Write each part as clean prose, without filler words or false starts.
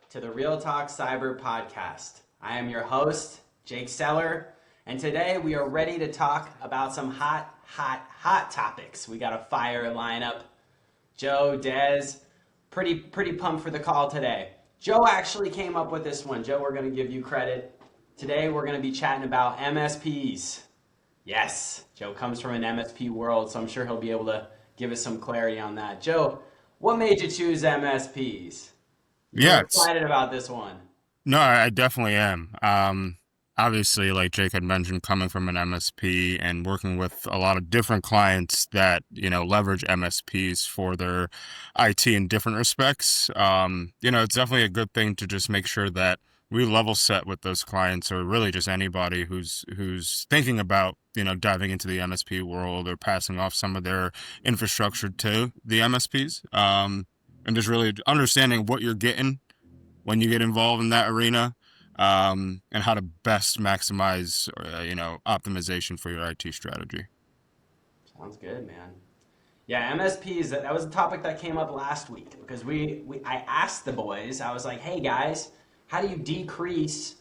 to the Real Talk Cyber podcast. I am your host, Jake Seller, and today we are ready to talk about some hot topics. We got a fire lineup. Joe, Des, pretty pumped for the call today. Joe actually came up with this one. Joe, we're going to give you credit. Today we're going to be chatting about MSPs. Yes, Joe comes from an MSP world, so I'm sure he'll be able to give us some clarity on that. Joe, what made you choose MSPs? You're excited about this one. No, I definitely am. Obviously, like Jake had mentioned, coming from an MSP and working with a lot of different clients that, leverage MSPs for their IT in different respects. It's definitely a good thing to just make sure that we level set with those clients, or really just anybody who's thinking about, diving into the MSP world or passing off some of their infrastructure to the MSPs. And just really understanding what you're getting when you get involved in that arena, and how to best maximize, optimization for your IT strategy. Sounds good, man. Yeah, MSPs, that was a topic that came up last week because I asked the boys, I was like, hey guys, how do you decrease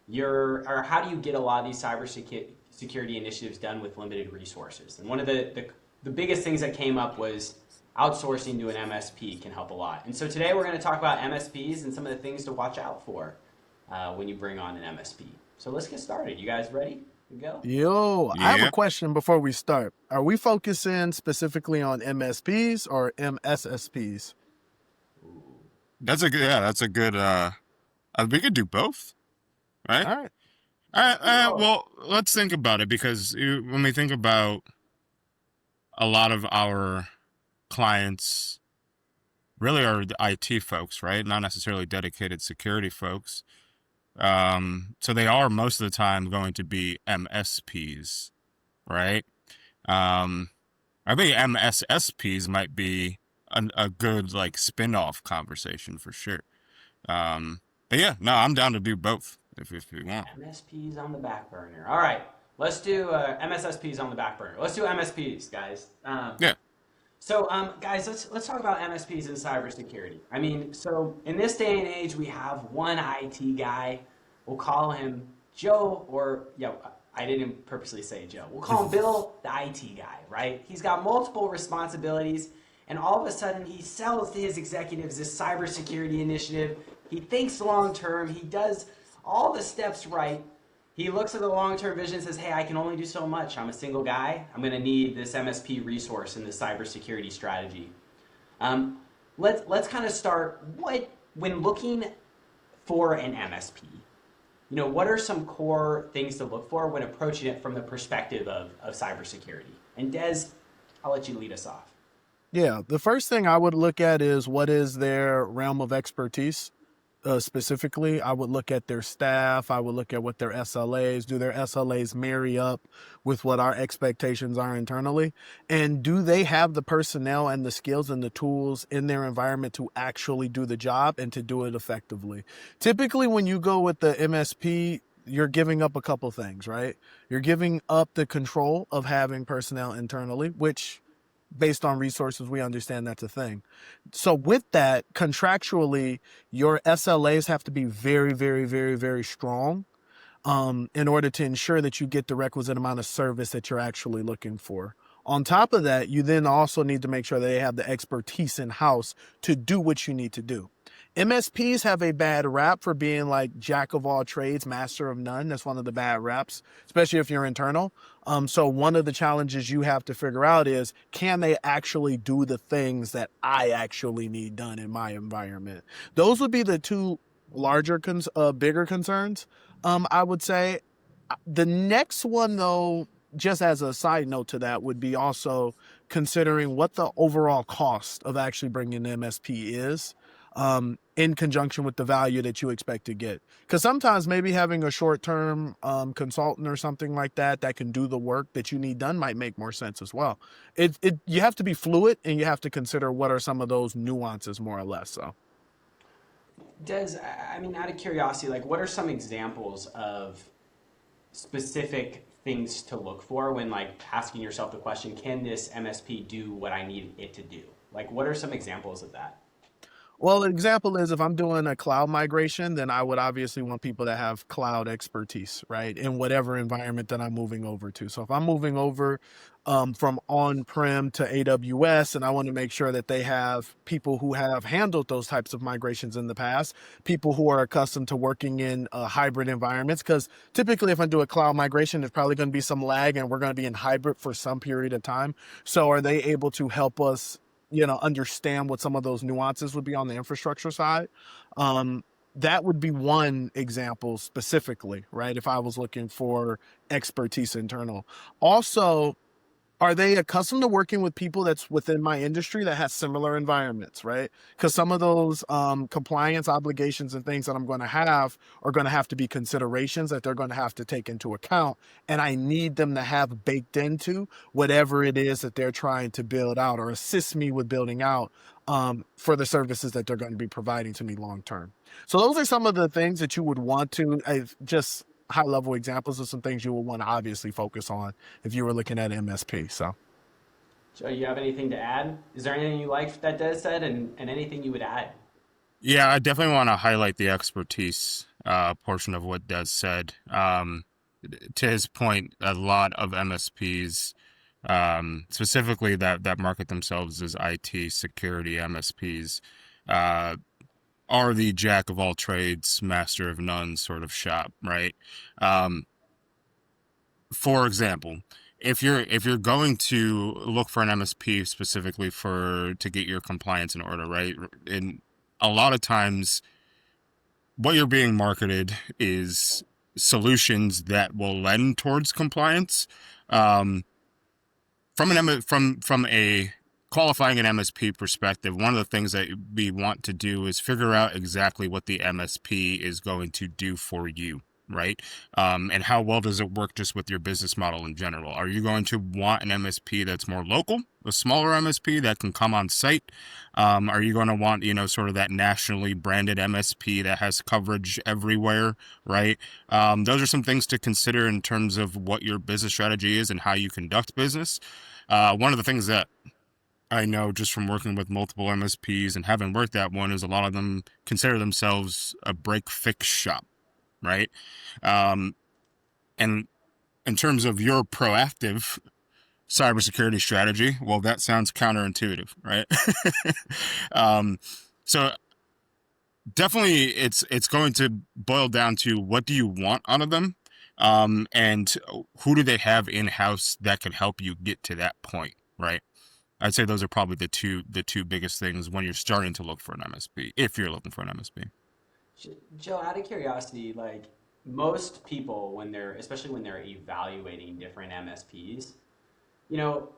how do you get a lot of these cybersecurity initiatives done with limited resources? And one of the biggest things that came up was outsourcing to an MSP can help a lot. And so today we're going to talk about MSPs and some of the things to watch out for when you bring on an MSP. So let's get started. You guys ready to go? Yo, I have a question before we start. Are we focusing specifically on MSPs or MSSPs? That's a good, we could do both, right? All right. Well, let's think about it, because when we think about a lot of our clients really are the IT folks, right? Not necessarily dedicated security folks. So they are most of the time going to be MSPs, right? I think MSSPs might be a good spin-off conversation for sure. But yeah, no, I'm down to do both if you want. MSPs on the back burner. All right, let's do MSSPs on the back burner. Let's do MSPs, guys. Yeah. So, guys, let's talk about MSPs in cybersecurity. I mean, so in this day and age, we have one IT guy. We'll call him Joe, I didn't purposely say Joe. We'll call him Bill, the IT guy, right? He's got multiple responsibilities, and all of a sudden, he sells to his executives this cybersecurity initiative. He thinks long term. He does all the steps right. He looks at the long-term vision and says, hey, I can only do so much. I'm a single guy. I'm going to need this MSP resource in the cybersecurity strategy. Let's kind of start when looking for an MSP. What are some core things to look for when approaching it from the perspective of cybersecurity? And Des, I'll let you lead us off. Yeah, the first thing I would look at is what is their realm of expertise. Specifically, I would look at their staff. I would look at what their SLAs, do their SLAs marry up with what our expectations are internally? And do they have the personnel and the skills and the tools in their environment to actually do the job and to do it effectively? Typically, when you go with the MSP, you're giving up a couple things, right? You're giving up the control of having personnel internally, which based on resources, we understand that's a thing. So with that, contractually, your SLAs have to be very, very, very, very strong in order to ensure that you get the requisite amount of service that you're actually looking for. On top of that, you then also need to make sure that they have the expertise in-house to do what you need to do. MSPs have a bad rap for being like jack of all trades, master of none. That's one of the bad raps, especially if you're internal. So one of the challenges you have to figure out is, can they actually do the things that I actually need done in my environment? Those would be the two larger, bigger concerns, I would say. The next one, though, just as a side note to that, would be also considering what the overall cost of actually bringing an MSP is. In conjunction with the value that you expect to get. Because sometimes maybe having a short-term consultant or something like that can do the work that you need done might make more sense as well. You have to be fluid, and you have to consider what are some of those nuances more or less. So, Des, I mean, out of curiosity, what are some examples of specific things to look for when asking yourself the question, can this MSP do what I need it to do? What are some examples of that? Well, an example is if I'm doing a cloud migration, then I would obviously want people that have cloud expertise, right? In whatever environment that I'm moving over to. So if I'm moving over from on-prem to AWS, and I want to make sure that they have people who have handled those types of migrations in the past, people who are accustomed to working in hybrid environments, because typically if I do a cloud migration, there's probably going to be some lag and we're going to be in hybrid for some period of time. So are they able to help us understand what some of those nuances would be on the infrastructure side? Um, that would be one example specifically, right? If I was looking for expertise internal. Also, are they accustomed to working with people that's within my industry that has similar environments, right? Because some of those compliance obligations and things that I'm going to have are going to have to be considerations that they're going to have to take into account. And I need them to have baked into whatever it is that they're trying to build out or assist me with building out for the services that they're going to be providing to me long term. So those are some of the things that you would want to just high level examples of some things you will want to obviously focus on if you were looking at MSP. So Joe, you have anything to add? Is there anything you liked that Des said, and anything you would add? Yeah, I definitely want to highlight the expertise portion of what Des said. To his point, a lot of MSPs, specifically that market themselves as IT security MSPs, are the jack of all trades, master of none sort of shop, right? Um, for example, if you're going to look for an MSP specifically to get your compliance in order, right? And a lot of times what you're being marketed is solutions that will lend towards compliance. Um, from a qualifying an MSP perspective, one of the things that we want to do is figure out exactly what the MSP is going to do for you, right? And how well does it work just with your business model in general? Are you going to want an MSP that's more local, a smaller MSP that can come on site? Are you going to want, sort of that nationally branded MSP that has coverage everywhere, right? Those are some things to consider in terms of what your business strategy is and how you conduct business. One of the things that I know just from working with multiple MSPs and having worked at one is a lot of them consider themselves a break fix shop, right? Um, and in terms of your proactive cybersecurity strategy, well, that sounds counterintuitive, right? um, so definitely it's going to boil down to what do you want out of them, and who do they have in-house that can help you get to that point, right? I'd say those are probably the two biggest things when you're starting to look for an MSP, if you're looking for an MSP. Joe, out of curiosity, like most people, especially when they're evaluating different MSPs, you know,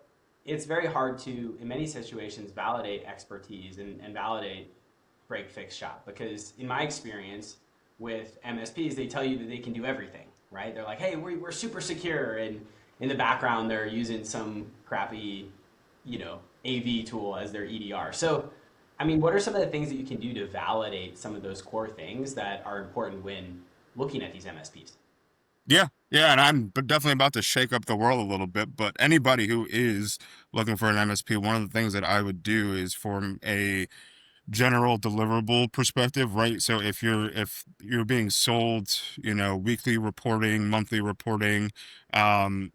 it's very hard to, in many situations, validate expertise and validate break fix shop because, in my experience with MSPs, they tell you that they can do everything, right? They're like, hey, we're super secure, and in the background, they're using some crappy, AV tool as their EDR. So, I mean, what are some of the things that you can do to validate some of those core things that are important when looking at these MSPs? Yeah, and I'm definitely about to shake up the world a little bit. But anybody who is looking for an MSP, one of the things that I would do is form a general deliverable perspective, right? So if you're being sold, weekly reporting, monthly reporting, um,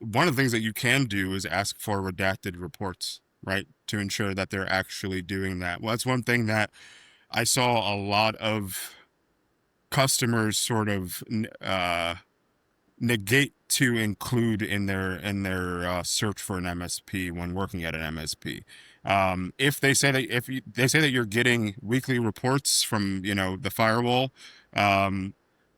one of the things that you can do is ask for redacted reports, right? To ensure that they're actually doing that. Well, that's one thing that I saw a lot of customers sort of negate to include in their search for an MSP when working at an MSP. If they say that they say that you're getting weekly reports from the firewall, um,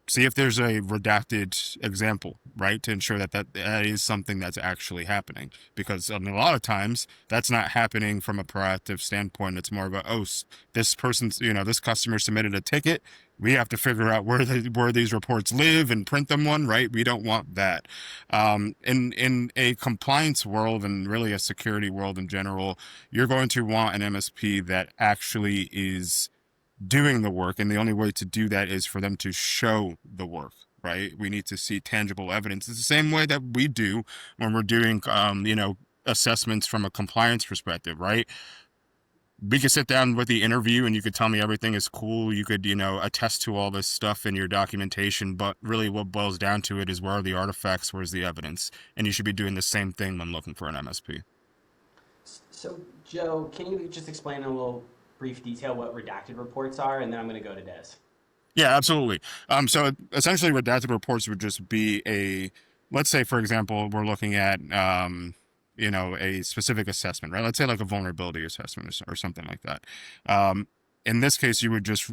see if there's a redacted example, right, to ensure that is something that's actually happening. Because I mean, a lot of times that's not happening from a proactive standpoint. It's more of a, this person's, this customer submitted a ticket. We have to figure out where these reports live and print them one, right? We don't want that. In a compliance world and really a security world in general, you're going to want an MSP that actually is doing the work, and the only way to do that is for them to show the work, right? We need to see tangible evidence. It's the same way that we do when we're doing assessments from a compliance perspective, right? we could sit down with the interview and you could tell me everything is cool. You could, attest to all this stuff in your documentation, but really what boils down to it is where are the artifacts, where's the evidence? And you should be doing the same thing when looking for an MSP. So, Joe, can you just explain in a little brief detail what redacted reports are, and then I'm going to go to Des. Yeah, absolutely. So essentially redacted reports would just be let's say, for example, we're looking at, a specific assessment, right? Let's say like a vulnerability assessment or something like that. In this case, you would just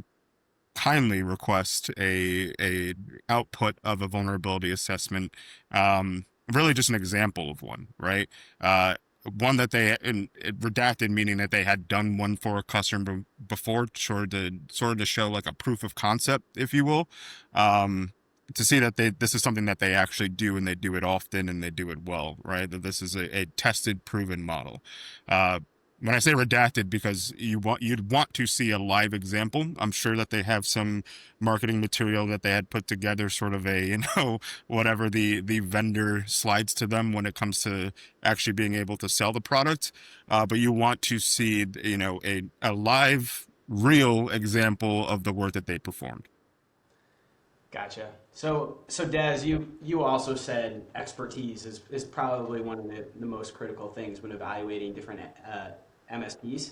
kindly request a output of a vulnerability assessment, really just an example of one, right? One that redacted, meaning that they had done one for a customer before, sort of to show like a proof of concept, if you will, to see that this is something that they actually do and they do it often and they do it well, right? That this is a tested, proven model. When I say redacted, because you'd want to see a live example. I'm sure that they have some marketing material that they had put together, sort of whatever the vendor slides to them when it comes to actually being able to sell the product. But you want to see, a live, real example of the work that they performed. Gotcha. So Des, you also said expertise is probably one of the most critical things when evaluating different MSPs.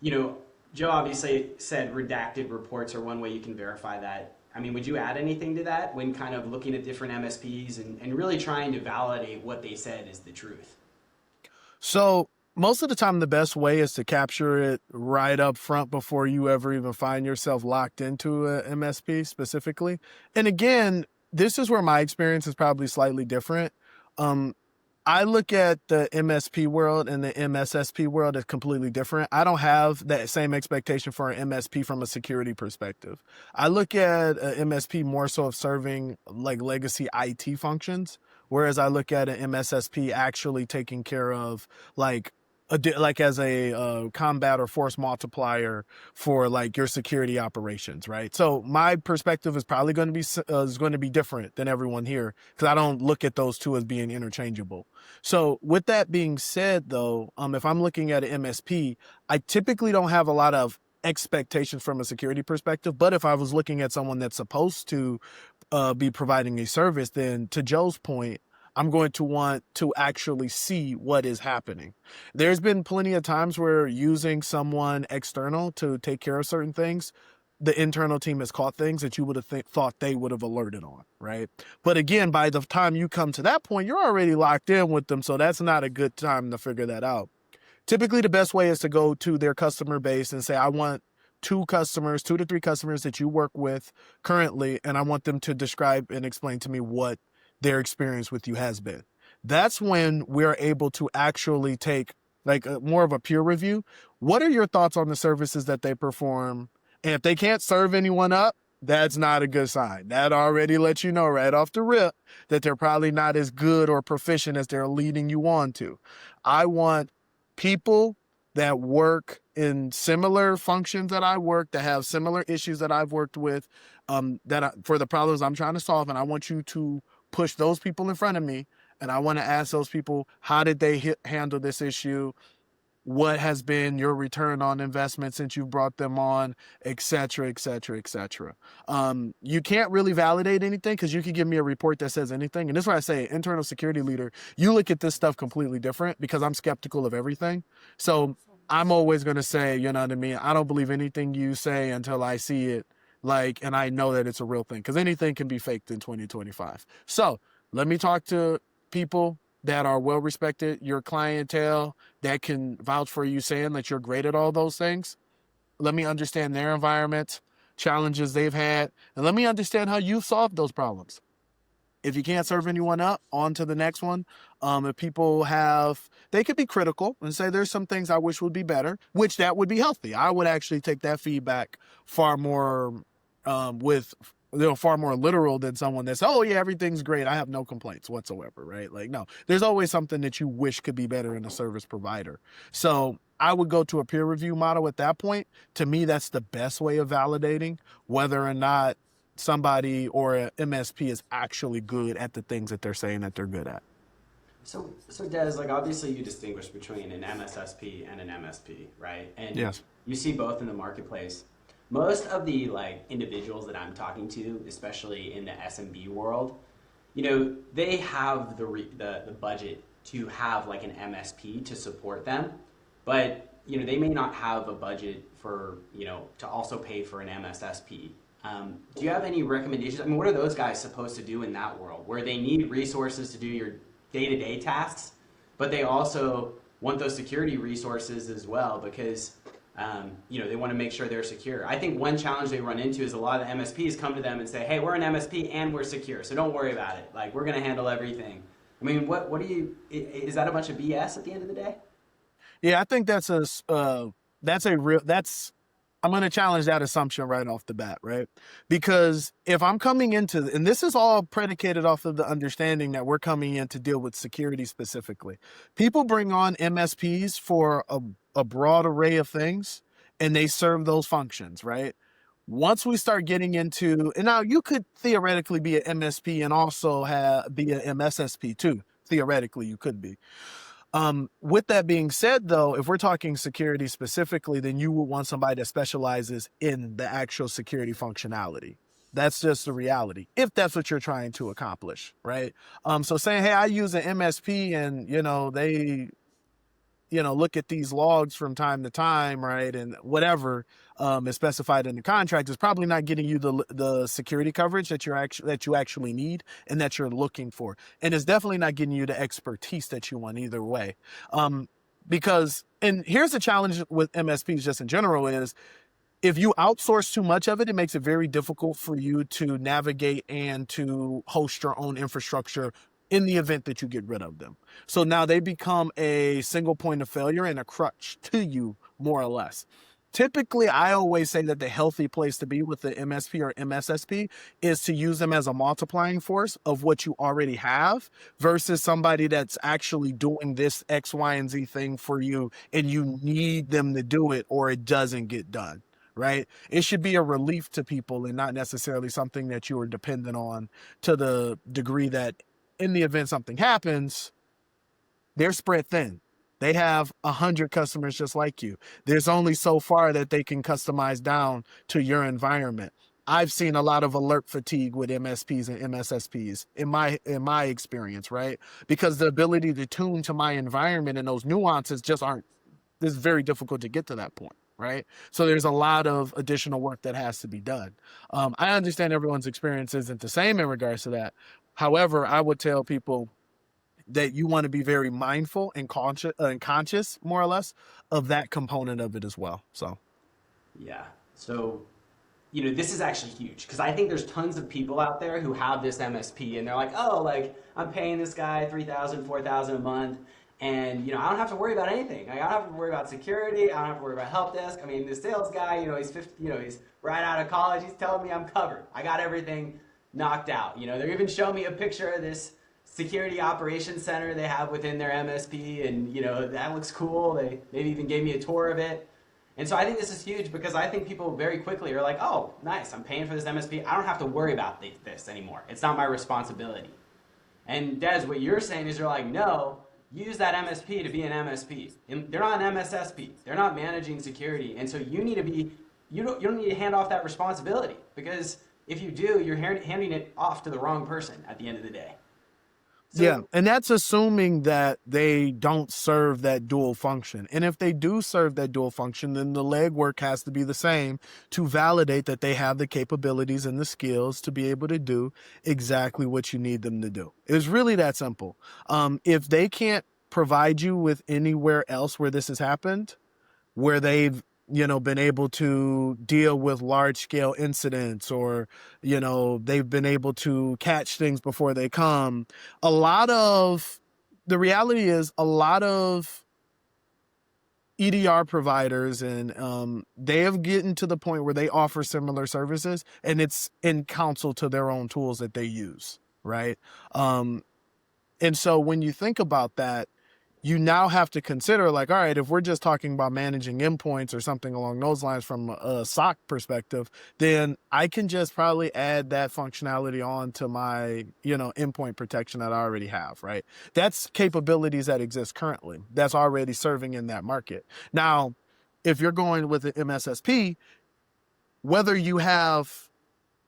Joe obviously said redacted reports are one way you can verify that. I mean, would you add anything to that when kind of looking at different MSPs and really trying to validate what they said is the truth? So most of the time, the best way is to capture it right up front before you ever even find yourself locked into a MSP specifically. And again, this is where my experience is probably slightly different. I look at the MSP world and the MSSP world as completely different. I don't have that same expectation for an MSP from a security perspective. I look at an MSP more so of serving like legacy IT functions, whereas I look at an MSSP actually taking care of like as a combat or force multiplier for like your security operations, right? So my perspective is probably going to be different than everyone here because I don't look at those two as being interchangeable. So with that being said, though, if I'm looking at an MSP, I typically don't have a lot of expectations from a security perspective. But if I was looking at someone that's supposed to be providing a service, then to Joe's point, I'm going to want to actually see what is happening. There's been plenty of times where using someone external to take care of certain things, the internal team has caught things that you would have thought they would have alerted on, right? But again, by the time you come to that point, you're already locked in with them, so that's not a good time to figure that out. Typically, the best way is to go to their customer base and say, I want 2 to 3 customers that you work with currently, and I want them to describe and explain to me what their experience with you has been. That's when we're able to actually take like more of a peer review. What are your thoughts on the services that they perform? And if they can't serve anyone up, that's not a good sign. That already lets you know right off the rip that they're probably not as good or proficient as they're leading you on to. I want people that work in similar functions that I work, that have similar issues that I've worked with, for the problems I'm trying to solve. And I want you to push those people in front of me. And I want to ask those people, how did they handle this issue? What has been your return on investment since you brought them on, et cetera, et cetera, et cetera. You can't really validate anything because you can give me a report that says anything. And this is why I say internal security leader, you look at this stuff completely different because I'm skeptical of everything. So I'm always going to say, you know what I mean? I don't believe anything you say until I see it, and I know that it's a real thing because anything can be faked in 2025. So let me talk to people that are well respected, your clientele that can vouch for you saying that you're great at all those things. Let me understand their environment, challenges they've had, and let me understand how you've solved those problems. If you can't serve anyone up, on to the next one. If people they could be critical and say there's some things I wish would be better, which that would be healthy. I would actually take that feedback far more far more literal than someone that's, oh yeah, everything's great, I have no complaints whatsoever, right? Like, no, there's always something that you wish could be better in a service provider. So I would go to a peer review model at that point. To me, that's the best way of validating whether or not somebody or an MSP is actually good at the things that they're saying that they're good at. So Des, like obviously you distinguish between an MSSP and an MSP, right? And Yes. you see both in the marketplace. Most of the like individuals that I'm talking to, especially in the SMB world, they have the budget to have like an MSP to support them, but they may not have a budget for to also pay for an MSSP. Do you have any recommendations? I mean, what are those guys supposed to do in that world where they need resources to do your day-to-day tasks, but they also want those security resources as well because they want to make sure they're secure. I think one challenge they run into is a lot of the MSPs come to them and say, "Hey, we're an MSP and we're secure, so don't worry about it. Like we're going to handle everything." I mean, what do you? Is that a bunch of BS at the end of the day? Yeah, I think that's I'm going to challenge that assumption right off the bat, right? Because if I'm coming into, and this is all predicated off of the understanding that we're coming in to deal with security specifically. People bring on MSPs for a broad array of things, and they serve those functions, right? Once we start getting into, and now you could theoretically be an MSP and also be an MSSP too. Theoretically, you could be. With that being said, though, if we're talking security specifically, then you would want somebody that specializes in the actual security functionality. That's just the reality, if that's what you're trying to accomplish, right? So saying, hey, I use an MSP and, they look at these logs from time to time, right? And whatever is specified in the contract is probably not getting you the security coverage that you actually need and that you're looking for. And it's definitely not getting you the expertise that you want either way. Because, and here's the challenge with MSPs just in general is, if you outsource too much of it, it makes it very difficult for you to navigate and to host your own infrastructure in the event that you get rid of them. So now they become a single point of failure and a crutch to you, more or less. Typically, I always say that the healthy place to be with the MSP or MSSP is to use them as a multiplying force of what you already have versus somebody that's actually doing this X, Y, and Z thing for you and you need them to do it or it doesn't get done. Right? It should be a relief to people and not necessarily something that you are dependent on to the degree that in the event something happens, they're spread thin. They have 100 customers just like you. There's only so far that they can customize down to your environment. I've seen a lot of alert fatigue with MSPs and MSSPs in my experience, right? Because the ability to tune to my environment and those nuances just aren't, it's very difficult to get to that point. Right. So there's a lot of additional work that has to be done. I understand everyone's experience isn't the same in regards to that. However, I would tell people that you want to be very mindful and conscious, more or less, of that component of it as well. So, Yeah. So, this is actually huge because I think there's tons of people out there who have this MSP and they're like, oh, like I'm paying this guy $3,000, $4,000 a month. And, I don't have to worry about anything. I don't have to worry about security. I don't have to worry about help desk. I mean, the sales guy, he's 50, he's right out of college. He's telling me I'm covered. I got everything knocked out. They're even showing me a picture of this security operations center they have within their MSP. And, that looks cool. They maybe even gave me a tour of it. And so I think this is huge because I think people very quickly are like, oh, nice. I'm paying for this MSP. I don't have to worry about this anymore. It's not my responsibility. And Des, what you're saying is you're like, no. Use that MSP to be an MSP. And they're not an MSSP. They're not managing security. And so you need to be, you don't need to hand off that responsibility because if you do, you're handing it off to the wrong person at the end of the day. So, yeah, and that's assuming that they don't serve that dual function. And if they do serve that dual function, then the legwork has to be the same to validate that they have the capabilities and the skills to be able to do exactly what you need them to do. It's really that simple. If they can't provide you with anywhere else where this has happened, where they've been able to deal with large scale incidents or, they've been able to catch things before they come. The reality is a lot of EDR providers and they have gotten to the point where they offer similar services and it's in counsel to their own tools that they use. Right. And so when you think about that, you now have to consider like, all right, if we're just talking about managing endpoints or something along those lines from a SOC perspective, then I can just probably add that functionality on to my, endpoint protection that I already have, right? That's capabilities that exist currently. That's already serving in that market. Now, if you're going with an MSSP, whether you have,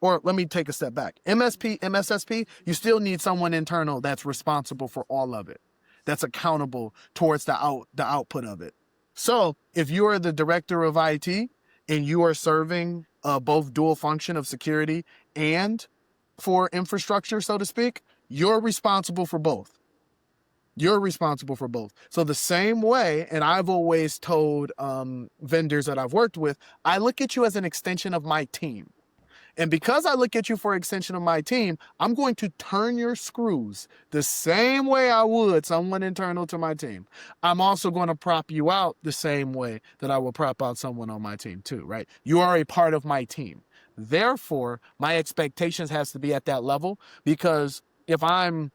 or let me take a step back, MSSP, you still need someone internal that's responsible for all of it, that's accountable towards the output of it. So if you are the director of IT and you are serving both dual function of security and for infrastructure, so to speak, you're responsible for both. You're responsible for both. So the same way, and I've always told vendors that I've worked with, I look at you as an extension of my team. And because I look at you for extension of my team, I'm going to turn your screws the same way I would someone internal to my team. I'm also going to prop you out the same way that I will prop out someone on my team too, right? You are a part of my team. Therefore, my expectations has to be at that level, because if I'm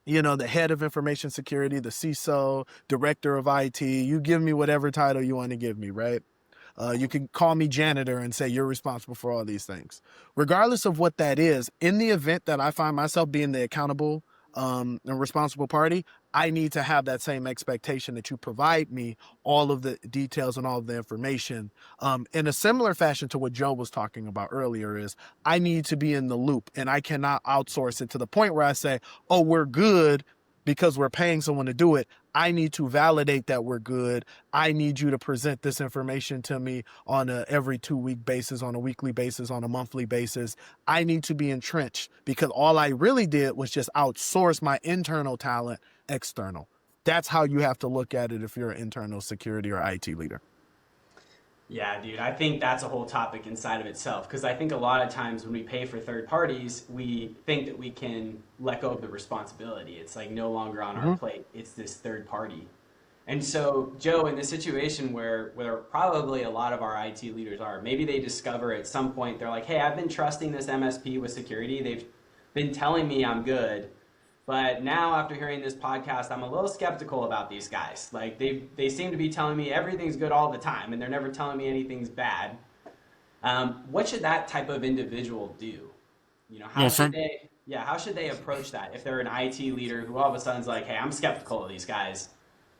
the head of information security, the CISO, director of IT, you give me whatever title you want to give me, right? You can call me janitor and say you're responsible for all these things. Regardless of what that is, in the event that I find myself being the accountable and responsible party, I need to have that same expectation that you provide me all of the details and all of the information. In a similar fashion to what Joe was talking about earlier, is I need to be in the loop, and I cannot outsource it to the point where I say, oh, we're good because we're paying someone to do it. I need to validate that we're good. I need you to present this information to me on a every 2-week basis, on a weekly basis, on a monthly basis. I need to be entrenched, because all I really did was just outsource my internal talent external. That's how you have to look at it if you're an internal security or IT leader. Yeah, dude, I think that's a whole topic inside of itself, because I think a lot of times when we pay for third parties, we think that we can let go of the responsibility. It's like no longer on our plate. It's this third party. And so, Joe, in this situation where probably a lot of our IT leaders are, maybe they discover at some point, they're like, hey, I've been trusting this MSP with security. They've been telling me I'm good. But now, after hearing this podcast, I'm a little skeptical about these guys. Like, they seem to be telling me everything's good all the time, and they're never telling me anything's bad. What should that type of individual do? How should they approach that if they're an IT leader who all of a sudden's like, hey, I'm skeptical of these guys.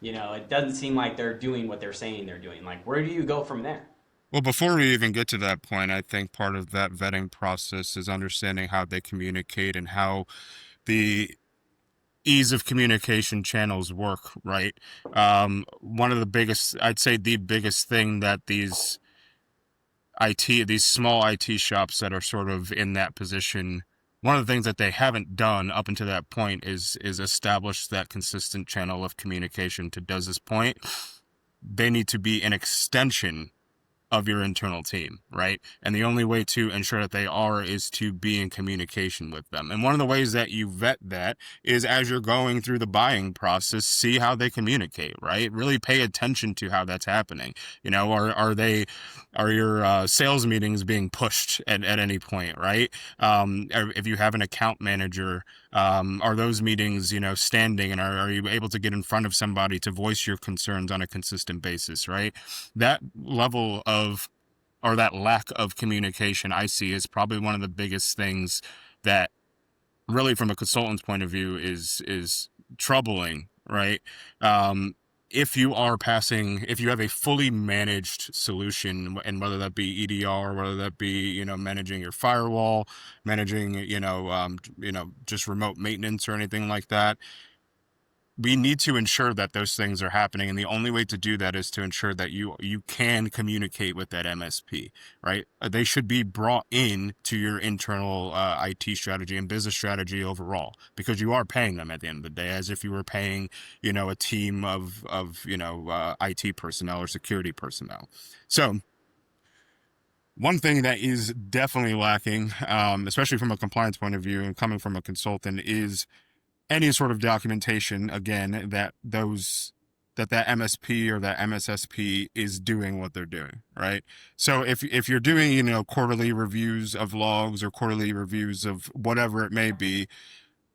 It doesn't seem like they're doing what they're saying they're doing. Like, where do you go from there? Well, before we even get to that point, I think part of that vetting process is understanding how they communicate and how the ease of communication channels work, right? One of the biggest, I'd say the biggest thing that these small IT shops that are sort of in that position, one of the things that they haven't done up until that point is establish that consistent channel of communication. To Does's point, they need to be an extension of your internal team, right? And the only way to ensure that they are is to be in communication with them. And one of the ways that you vet that is as you're going through the buying process, see how they communicate, right? Really pay attention to how that's happening. Are your sales meetings being pushed at any point, right? If you have an account manager, are those meetings, standing, and are you able to get in front of somebody to voice your concerns on a consistent basis, right? That level of, or that lack of communication, I see is probably one of the biggest things that really from a consultant's point of view is troubling, right? If you have a fully managed solution, and whether that be EDR, whether that be, managing your firewall, managing, just remote maintenance or anything like that, we need to ensure that those things are happening. And the only way to do that is to ensure that you can communicate with that MSP, right? They should be brought in to your internal IT strategy and business strategy overall, because you are paying them at the end of the day as if you were paying, a team of IT personnel or security personnel. So one thing that is definitely lacking, especially from a compliance point of view and coming from a consultant, is any sort of documentation, again, that MSP or that MSSP is doing what they're doing, right? So if you're doing, quarterly reviews of logs or quarterly reviews of whatever it may be,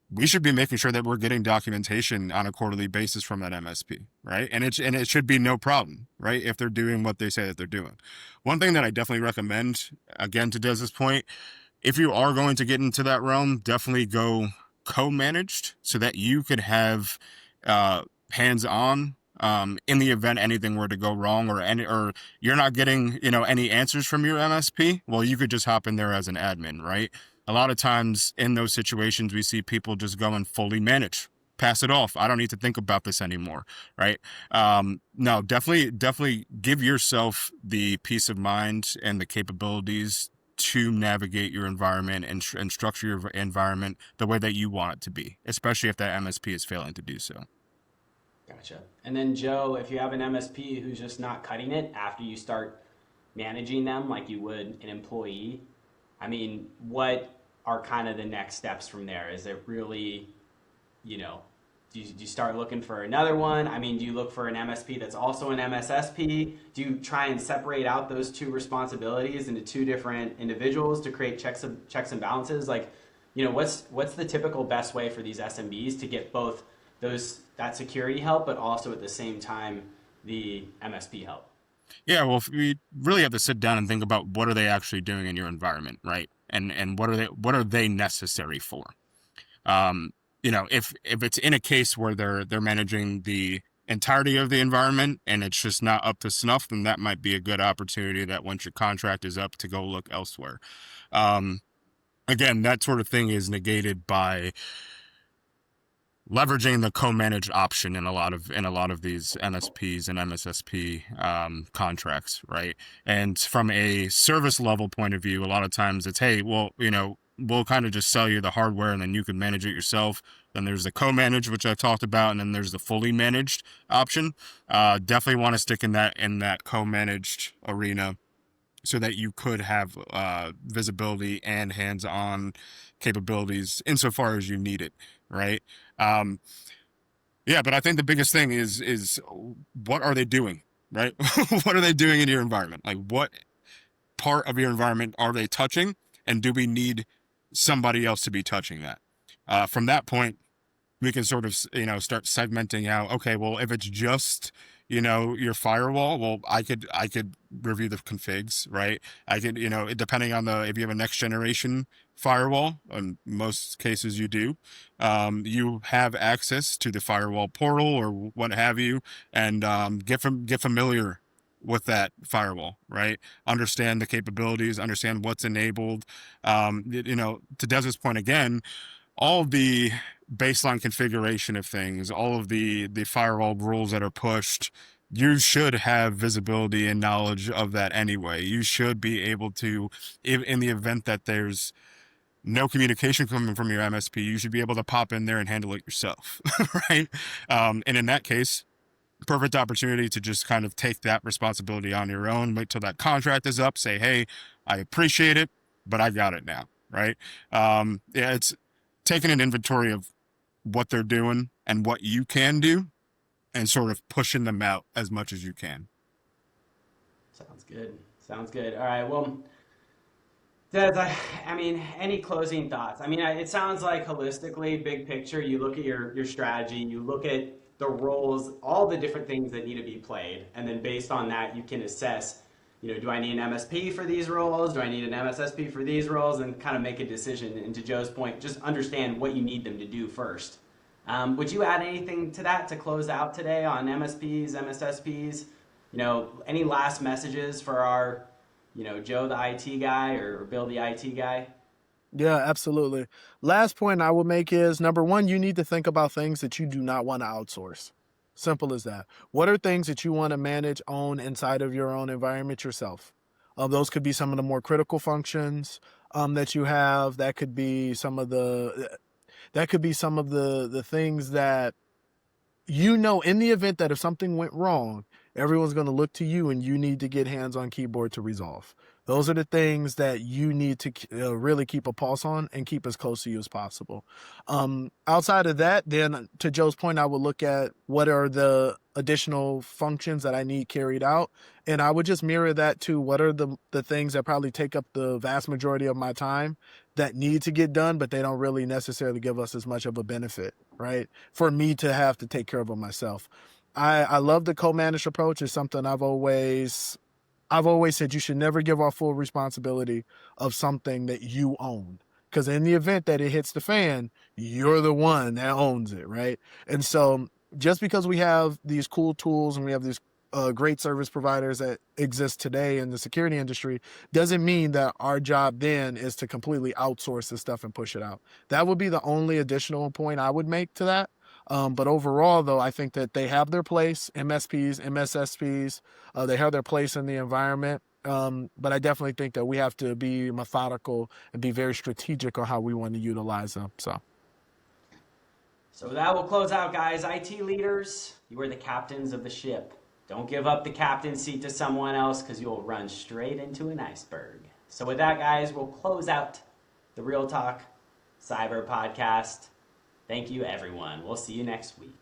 we should be making sure that we're getting documentation on a quarterly basis from that MSP, right? And it should be no problem, right? If they're doing what they say that they're doing. One thing that I definitely recommend, again, to Des's point, if you are going to get into that realm, definitely go co-managed so that you could have hands-on in the event anything were to go wrong, or you're not getting any answers from your MSP. Well, you could just hop in there as an admin, right? A lot of times in those situations, we see people just go and fully manage, pass it off. I don't need to think about this anymore, right? No, definitely give yourself the peace of mind and the capabilities to navigate your environment and structure your environment the way that you want it to be, especially if that MSP is failing to do so. Gotcha. And then Joe, if you have an MSP who's just not cutting it after you start managing them like you would an employee, I mean, what are kind of the next steps from there? Is it really, do you start looking for another one? I mean, do you look for an MSP that's also an MSSP? Do you try and separate out those two responsibilities into two different individuals to create checks and balances? Like, what's the typical best way for these SMBs to get both that security help, but also at the same time the MSP help? Yeah, well, we really have to sit down and think about what are they actually doing in your environment, right? And what are they necessary for? If it's in a case where they're managing the entirety of the environment and it's just not up to snuff, then that might be a good opportunity that once your contract is up to go look elsewhere. Again, that sort of thing is negated by leveraging the co-managed option in a lot of these MSPs and MSSP contracts, right? And from a service level point of view, a lot of times it's, hey, well, we'll kind of just sell you the hardware and then you can manage it yourself. Then there's the co-managed, which I talked about, and then there's the fully managed option. Definitely want to stick in that co-managed arena so that you could have visibility and hands-on capabilities insofar as you need it, right? But I think the biggest thing is what are they doing, right? What are they doing in your environment? Like, what part of your environment are they touching, and do we need somebody else to be touching that? From that point, we can sort of start segmenting out. Okay, well, if it's just your firewall, well, I could review the configs, right? I could, depending on if you have a next generation firewall, in most cases you do, you have access to the firewall portal or what have you, and get familiar with that firewall, right? Understand the capabilities, understand what's enabled. To Des's point again, all of the baseline configuration of things, all of the firewall rules that are pushed, you should have visibility and knowledge of that anyway. You should be able to, in the event that there's no communication coming from your MSP, you should be able to pop in there and handle it yourself, right? And in that case, perfect opportunity to just kind of take that responsibility on your own, wait till that contract is up, say, hey, I appreciate it, but I got it now, right? It's taking an inventory of what they're doing and what you can do and sort of pushing them out as much as you can. Sounds good. All right. Well, Des, I mean, any closing thoughts? I mean, it sounds like holistically, big picture, you look at your strategy, you look at the roles, all the different things that need to be played. And then based on that, you can assess, do I need an MSP for these roles? Do I need an MSSP for these roles? And kind of make a decision. And to Joe's point, just understand what you need them to do first. Would you add anything to that to close out today on MSPs, MSSPs? Any last messages for our, Joe, the IT guy, or Bill, the IT guy? Yeah, absolutely. Last point I would make is, number one, you need to think about things that you do not want to outsource. Simple as that. What are things that you want to manage, own inside of your own environment yourself? Those could be some of the more critical functions that you have. That could be some of the things that, in the event that if something went wrong, everyone's going to look to you and you need to get hands on keyboard to resolve. Those are the things that you need to really keep a pulse on and keep as close to you as possible. Outside of that, then to Joe's point, I would look at what are the additional functions that I need carried out. And I would just mirror that to what are the things that probably take up the vast majority of my time that need to get done, but they don't really necessarily give us as much of a benefit, right? For me to have to take care of them myself. I love the co-managed approach. It's something I've always said you should never give off full responsibility of something that you own. Because in the event that it hits the fan, you're the one that owns it, right? And so just because we have these cool tools and we have these great service providers that exist today in the security industry doesn't mean that our job then is to completely outsource this stuff and push it out. That would be the only additional point I would make to that. But overall, though, I think that they have their place, MSPs, MSSPs, they have their place in the environment. But I definitely think that we have to be methodical and be very strategic on how we want to utilize them. So that will close out, guys. IT leaders, you are the captains of the ship. Don't give up the captain's seat to someone else because you'll run straight into an iceberg. So with that, guys, we'll close out the Real Talk Cyber Podcast. Thank you, everyone. We'll see you next week.